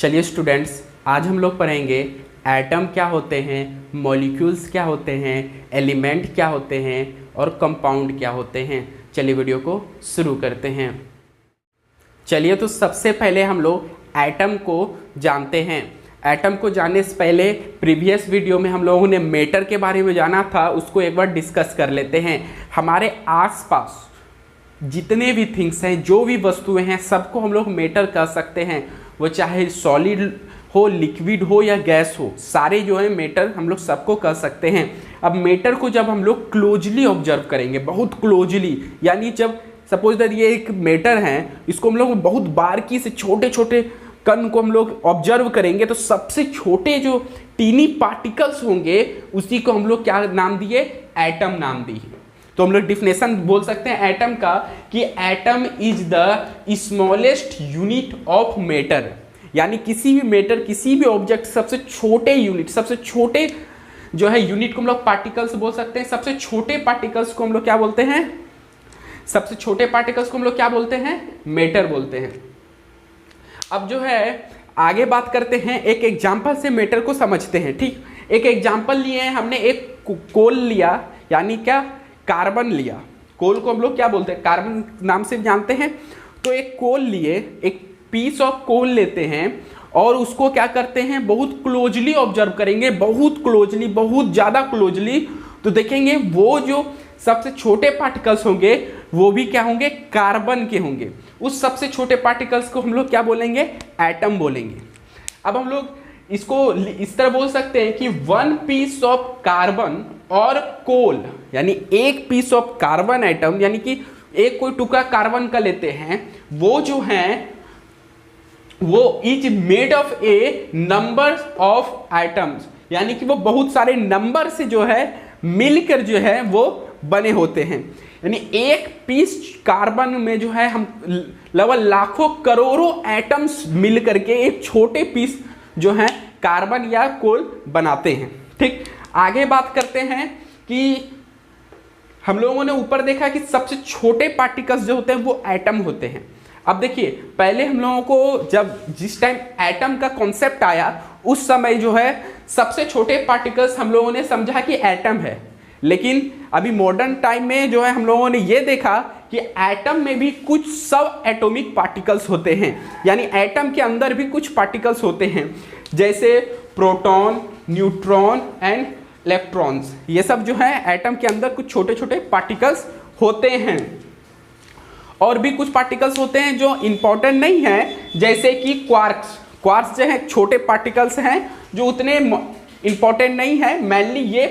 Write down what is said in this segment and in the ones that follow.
चलिए स्टूडेंट्स, आज हम लोग पढ़ेंगे एटम क्या होते हैं, मॉलिक्यूल्स क्या होते हैं, एलिमेंट क्या होते हैं और कंपाउंड क्या होते हैं। चलिए वीडियो को शुरू करते हैं। चलिए तो सबसे पहले हम लोग एटम को जानते हैं। एटम को जानने से पहले प्रीवियस वीडियो में हम लोगों ने मैटर के बारे में जाना था, उसको एक बार डिस्कस कर लेते हैं। हमारे आसपास जितने भी थिंग्स हैं, जो भी वस्तुएं हैं, सबको हम लोग मैटर कह सकते हैं। वो चाहे सॉलिड हो, लिक्विड हो या गैस हो, सारे जो है मैटर हम लोग सबको कह सकते हैं। अब मैटर को जब हम लोग क्लोजली ऑब्जर्व करेंगे, बहुत क्लोजली, यानी जब सपोज दैट ये एक मैटर है, इसको हम लोग बहुत बारीकी से छोटे छोटे कण को हम लोग ऑब्जर्व करेंगे तो सबसे छोटे जो टीनी पार्टिकल्स होंगे उसी को हम लोग क्या नाम दिए, एटम नाम दिए। तो हम लोग डिफिनेशन बोल सकते हैं एटम का कि atom is the smallest unit of matter, यानी किसी भी मैटर, किसी भी ऑब्जेक्ट सबसे छोटे यूनिट, सबसे छोटे जो है यूनिट को हम लोग पार्टिकल्स बोल सकते हैं। सबसे छोटे पार्टिकल्स को हम लोग क्या बोलते हैं, सबसे छोटे पार्टिकल्स को हम लोग क्या बोलते हैं, मैटर बोलते हैं। अब जो है आगे बात करते हैं, एक एग्जांपल से मैटर को समझते हैं। ठीक, एक एग्जांपल लिए हमने, एक कोल लिया, यानी क्या, कार्बन लिया। कोल को हम लोग क्या बोलते हैं, कार्बन नाम से जानते हैं। तो एक कोल लिए, एक पीस ऑफ कोल लेते हैं और उसको क्या करते हैं, बहुत क्लोजली ऑब्जर्व करेंगे, बहुत क्लोजली, बहुत ज़्यादा क्लोजली। तो देखेंगे वो जो सबसे छोटे पार्टिकल्स होंगे वो भी क्या होंगे, कार्बन के होंगे। उस सबसे छोटे पार्टिकल्स को हम लोग क्या बोलेंगे, एटम बोलेंगे। अब हम लोग इसको इस तरह बोल सकते हैं कि वन पीस ऑफ कार्बन और कोल, यानी एक पीस ऑफ कार्बन एटम, यानी कि एक कोई टुकड़ा कार्बन का लेते हैं, वो जो है वो is made of A number of atoms, यानी कि वो बहुत सारे नंबर से जो है मिलकर जो है वो बने होते हैं। यानी एक पीस कार्बन में जो है हम लगभग लाखों करोड़ों एटम्स मिल करके एक छोटे पीस जो है कार्बन या कोल बनाते हैं। ठीक, आगे बात करते हैं कि हम लोगों ने ऊपर देखा कि सबसे छोटे पार्टिकल्स जो होते हैं वो एटम होते हैं। अब देखिए, पहले हम लोगों को जिस टाइम एटम का कॉन्सेप्ट आया उस समय जो है सबसे छोटे पार्टिकल्स हम लोगों ने समझा कि एटम है। लेकिन अभी मॉडर्न टाइम में जो है हम लोगों ने ये देखा कि एटम में भी कुछ सब एटॉमिक पार्टिकल्स होते हैं, यानी एटम के अंदर भी कुछ पार्टिकल्स होते हैं, जैसे प्रोटॉन, न्यूट्रॉन एंड इलेक्ट्रॉन्स। ये सब जो है एटम के अंदर कुछ छोटे छोटे पार्टिकल्स होते हैं। और भी कुछ पार्टिकल्स होते हैं जो इंपॉर्टेंट नहीं है, जैसे कि क्वार्क्स। क्वार्क्स जो है छोटे पार्टिकल्स हैं जो उतने इंपॉर्टेंट नहीं है। मेनली ये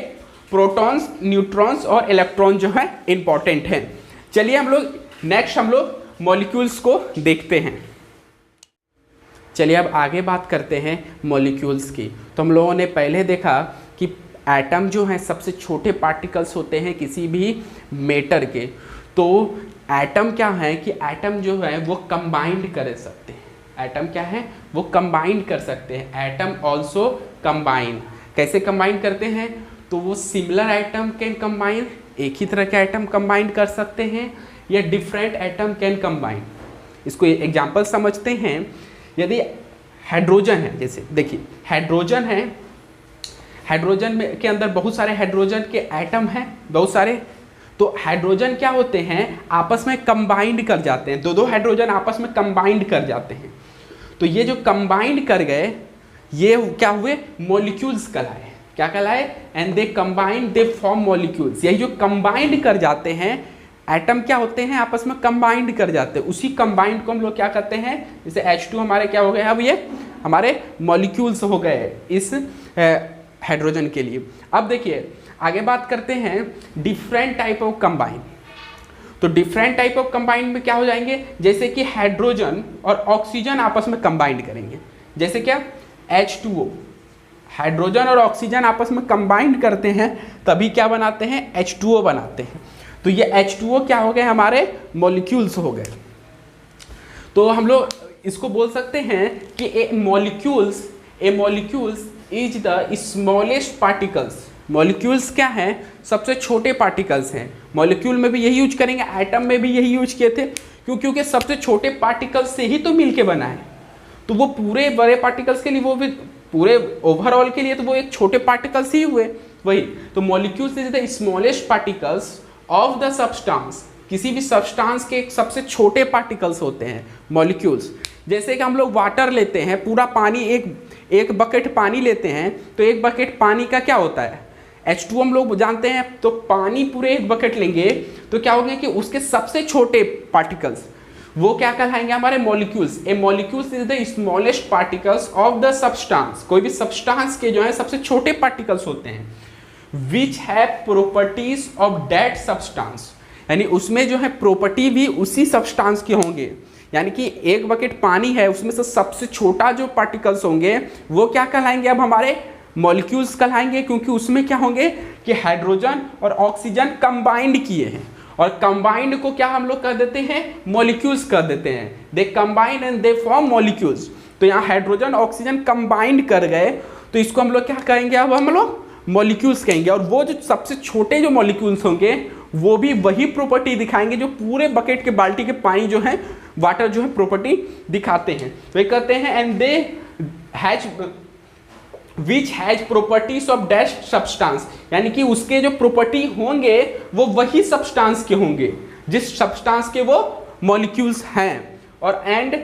प्रोटॉन्स, न्यूट्रॉन्स और इलेक्ट्रॉन जो है इंपॉर्टेंट हैं। चलिए हम लोग नेक्स्ट हम लोग मॉलिक्यूल्स को देखते हैं। चलिए अब आगे बात करते हैं मॉलिक्यूल्स की। तो हम लोगों ने पहले देखा कि एटम जो है सबसे छोटे पार्टिकल्स होते हैं किसी भी मैटर के। तो एटम क्या है कि एटम जो है वो कंबाइंड कर सकते हैं। एटम क्या है, वो कंबाइंड कर सकते हैं। Atom also combine. कैसे कंबाइन करते हैं, तो वो सिमिलर एटम कैन कंबाइन, एक ही तरह के एटम कंबाइन कर सकते हैं, या डिफरेंट एटम कैन कंबाइन। इसको एग्जांपल समझते हैं। यदि हाइड्रोजन है, जैसे देखिए हाइड्रोजन है, हाइड्रोजन में के अंदर बहुत सारे हाइड्रोजन के एटम हैं, बहुत सारे। तो हाइड्रोजन क्या होते हैं, आपस में कंबाइंड कर जाते हैं, दो हाइड्रोजन आपस में कंबाइंड कर जाते हैं। तो ये जो कंबाइंड कर गए, ये क्या हुए, मॉलिक्यूल्स कहलाए। क्या कहलाए, and they combined, they form molecules. यही जो कंबाइंड कर जाते हैं एटम क्या होते हैं, आपस में कंबाइंड कर जाते हैं। उसी कंबाइंड को हम लोग क्या कहते हैं, जैसे H2 हमारे क्या हो गए, अब ये हमारे मॉलिक्यूल्स हो गए इस हाइड्रोजन के लिए। अब देखिए आगे बात करते हैं डिफरेंट टाइप ऑफ कंबाइन। तो डिफरेंट टाइप ऑफ कंबाइन में क्या हो जाएंगे, जैसे कि हाइड्रोजन और ऑक्सीजन आपस में कंबाइंड करेंगे। जैसे क्या, H2O, हाइड्रोजन और ऑक्सीजन आपस में कंबाइंड करते हैं, तभी क्या बनाते हैं, H2O बनाते हैं। तो ये H2O क्या हो गए, हमारे मॉलिक्यूल्स हो गए। तो हम लोग इसको बोल सकते हैं कि a molecules is the smallest particles. Molecules क्या है, सबसे छोटे पार्टिकल्स हैं। मॉलिक्यूल में भी यही यूज करेंगे, एटम में भी यही यूज किए थे, क्योंकि सबसे छोटे पार्टिकल्स से ही तो मिलके बना है। तो वो पूरे बड़े पार्टिकल्स के लिए वो भी पूरे ओवरऑल के लिए तो वो एक छोटे पार्टिकल्स ही हुए वही। तो molecules is the smallest particles of the substance, किसी भी सब्सटेंस के सबसे छोटे पार्टिकल्स होते हैं मॉलिक्यूल्स। जैसे कि हम लोग वाटर लेते हैं, पूरा पानी एक बकेट पानी लेते हैं, तो एक बकेट पानी का क्या होता है H2 हम लोग जानते हैं। तो पानी पूरे एक बकेट लेंगे तो क्या होगा कि उसके सबसे छोटे पार्टिकल्स वो क्या कहलाएंगे हमारे molecules. A molecules is the smallest particles of the substance, कोई भी सब्सटेंस के जो है सबसे छोटे पार्टिकल्स होते हैं। Which have properties of that substance, यानी उसमें जो है प्रॉपर्टी भी उसी सब्सटेंस के होंगे। यानी कि एक बकेट पानी है, उसमें से सबसे छोटा जो पार्टिकल्स होंगे वो क्या कहलाएंगे, अब हमारे मॉलिक्यूल्स कहलाएंगे, क्योंकि उसमें क्या होंगे कि हाइड्रोजन और ऑक्सीजन कंबाइंड किए हैं, और कंबाइंड को क्या हम लोग कर देते हैं, मॉलिक्यूल्स कर देते हैं। They combine and they form molecules. तो यहाँ हाइड्रोजन ऑक्सीजन कंबाइंड कर गए, तो इसको हम लोग क्या कहेंगे, अब हम लोग मॉलिक्यूल्स कहेंगे। और वो जो सबसे छोटे जो मॉलिक्यूल्स होंगे वो भी वही प्रॉपर्टी दिखाएंगे जो पूरे बकेट के बाल्टी के पानी जो है वाटर जो है प्रॉपर्टी दिखाते हैं। वे कहते हैं and they has which has properties of dash substance, यानी कि उसके जो प्रॉपर्टी होंगे वो वही सब्सटेंस के होंगे जिस सब्सटेंस के वो मॉलिक्यूल्स हैं। और and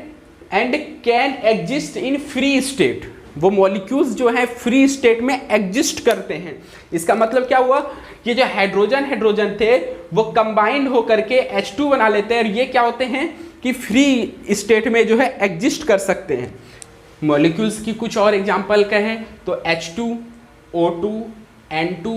can exist in free state, वो मॉलिक्यूल्स जो है फ्री स्टेट में एग्जिस्ट करते हैं। इसका मतलब क्या हुआ कि जो हाइड्रोजन थे वो कंबाइंड होकर के H2 बना लेते हैं, और ये क्या होते हैं कि फ्री स्टेट में जो है एग्जिस्ट कर सकते हैं। मॉलिक्यूल्स की कुछ और एग्जांपल कहें तो H2, O2, N2,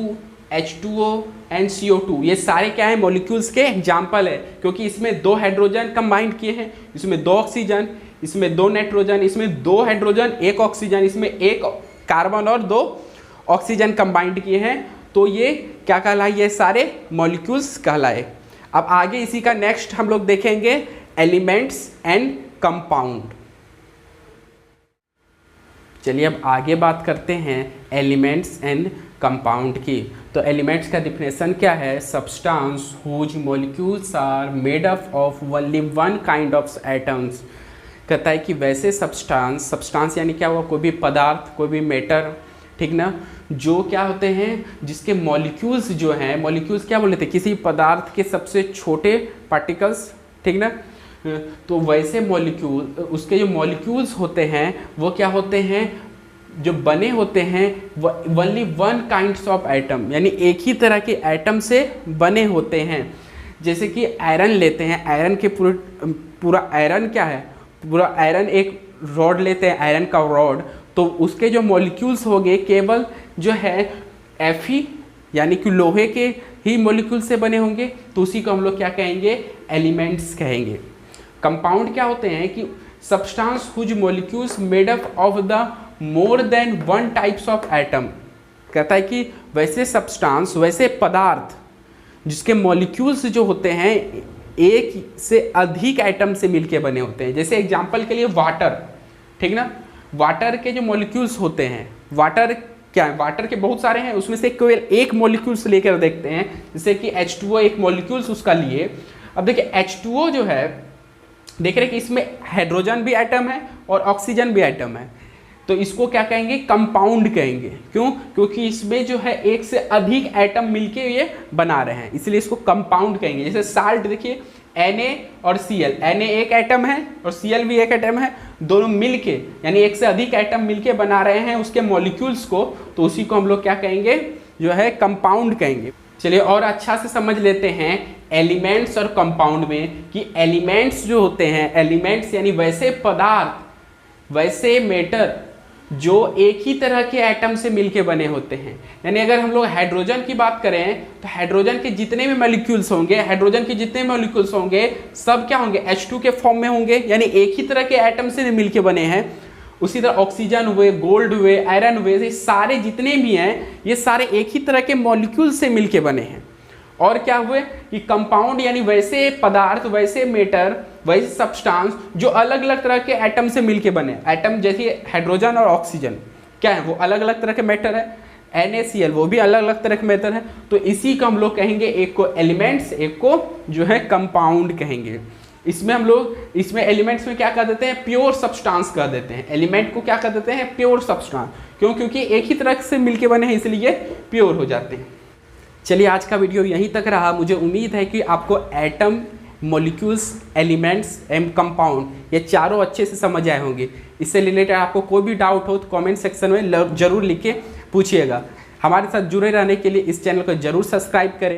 H2O and CO2, ये सारे क्या है मॉलिक्यूल्स के एग्जांपल है, क्योंकि इसमें 2 हाइड्रोजन कंबाइंड किए हैं, इसमें 2 ऑक्सीजन, इसमें 2 नाइट्रोजन, इसमें 2 हाइड्रोजन 1 ऑक्सीजन, इसमें 1 कार्बन और 2 ऑक्सीजन कंबाइंड किए हैं। तो ये क्या कहलाए, ये सारे मॉलिक्यूल्स कहलाए। अब आगे इसी का नेक्स्ट हम लोग देखेंगे एलिमेंट्स एंड कंपाउंड। चलिए अब आगे बात करते हैं एलिमेंट्स एंड कंपाउंड की। तो एलिमेंट्स का डिफिनेशन क्या है, substance whose molecules are made up of only one kind of atoms. कहता है कि वैसे सब्सटेंस यानी क्या हुआ, कोई भी पदार्थ, कोई भी मैटर, ठीक ना, जो क्या होते हैं जिसके मॉलिक्यूल्स जो हैं, मॉलिक्यूल्स क्या बोले थे, किसी पदार्थ के सबसे छोटे पार्टिकल्स, ठीक ना। तो वैसे मॉलिक्यूल, उसके जो मॉलिक्यूल्स होते हैं वो क्या होते हैं, जो बने होते हैं only one kinds of atom, यानी एक ही तरह के एटम से बने होते हैं। जैसे कि आयरन लेते हैं, आयरन के पूरा आयरन क्या है, पूरा आयरन एक रॉड लेते हैं, आयरन का रॉड, तो उसके जो मॉलिक्यूल्स होंगे केवल जो है Fe यानी कि लोहे के ही मॉलिक्यूल से बने होंगे, तो उसी को हम लोग क्या कहेंगे, एलिमेंट्स कहेंगे। कंपाउंड क्या होते हैं कि substance whose molecules made up of the more than one types of atom. कहता है कि वैसे सब्सटेंस, वैसे पदार्थ जिसके मॉलिक्यूल्स जो होते हैं एक से अधिक एटम से मिलके बने होते हैं। जैसे एग्जांपल के लिए वाटर, ठीक ना, वाटर के जो मॉलिक्यूल्स होते हैं, वाटर क्या है, वाटर के बहुत सारे हैं, उसमें से केवल एक मॉलिक्यूल्स लेकर देखते हैं, जैसे कि H2O एक मॉलिक्यूल्स उसका लिए। अब देखिए H2O जो है, देख रहे हैं कि इसमें हाइड्रोजन भी एटम है और ऑक्सीजन भी एटम है, तो इसको क्या कहेंगे, कंपाउंड कहेंगे। क्यों, क्योंकि इसमें जो है एक से अधिक एटम मिलके ये बना रहे हैं, इसलिए इसको कंपाउंड कहेंगे। जैसे साल्ट देखिए Na और Cl, Na एक एटम है और Cl भी एक एटम है, दोनों मिलके यानी एक से अधिक एटम मिलके बना रहे हैं उसके मॉलिक्यूल्स को, तो उसी को हम लोग क्या कहेंगे, जो है कंपाउंड कहेंगे। चलिए और अच्छा से समझ लेते हैं एलिमेंट्स और कंपाउंड में कि एलिमेंट्स जो होते हैं, एलिमेंट्स यानी वैसे पदार्थ, वैसे मैटर जो एक ही तरह के एटम से मिलके बने होते हैं। यानी अगर हम लोग हाइड्रोजन की बात करें तो हाइड्रोजन के जितने भी मॉलिक्यूल्स होंगे, हाइड्रोजन के जितने मॉलिक्यूल्स होंगे सब क्या होंगे, H2 के फॉर्म में होंगे, यानी एक ही तरह के एटम से मिलके बने हैं। उसी तरह ऑक्सीजन हुए, गोल्ड हुए, आयरन हुए, ये सारे जितने भी हैं ये सारे एक ही तरह के मॉलिक्यूल से मिलके बने हैं। और क्या हुए कि कंपाउंड यानी वैसे पदार्थ, वैसे मैटर, वैसे सब्सटेंस जो अलग अलग तरह के एटम से मिलके बने। एटम जैसे हाइड्रोजन और ऑक्सीजन क्या है, वो अलग अलग तरह के मैटर है। NaCl वो भी अलग अलग तरह के मैटर है। तो इसी को हम लोग कहेंगे, एक को एलिमेंट्स, एक को जो है कंपाउंड कहेंगे। इसमें हम लोग इसमें एलिमेंट्स में क्या कर देते हैं, प्योर सब्सटेंस कर देते हैं। एलिमेंट को क्या कर देते हैं, प्योर सब्सटेंस। क्यों? क्योंकि एक ही तरह से मिलके बने हैं इसलिए प्योर हो जाते हैं। चलिए आज का वीडियो यहीं तक रहा। मुझे उम्मीद है कि आपको atom, molecules, elements and compound ये चारों अच्छे से समझ आए होंगे। इससे रिलेटेड आपको कोई भी डाउट हो तो कमेंट सेक्शन में जरूर लिख के पूछिएगा। हमारे साथ जुड़े रहने के लिए इस चैनल को जरूर सब्सक्राइब करें।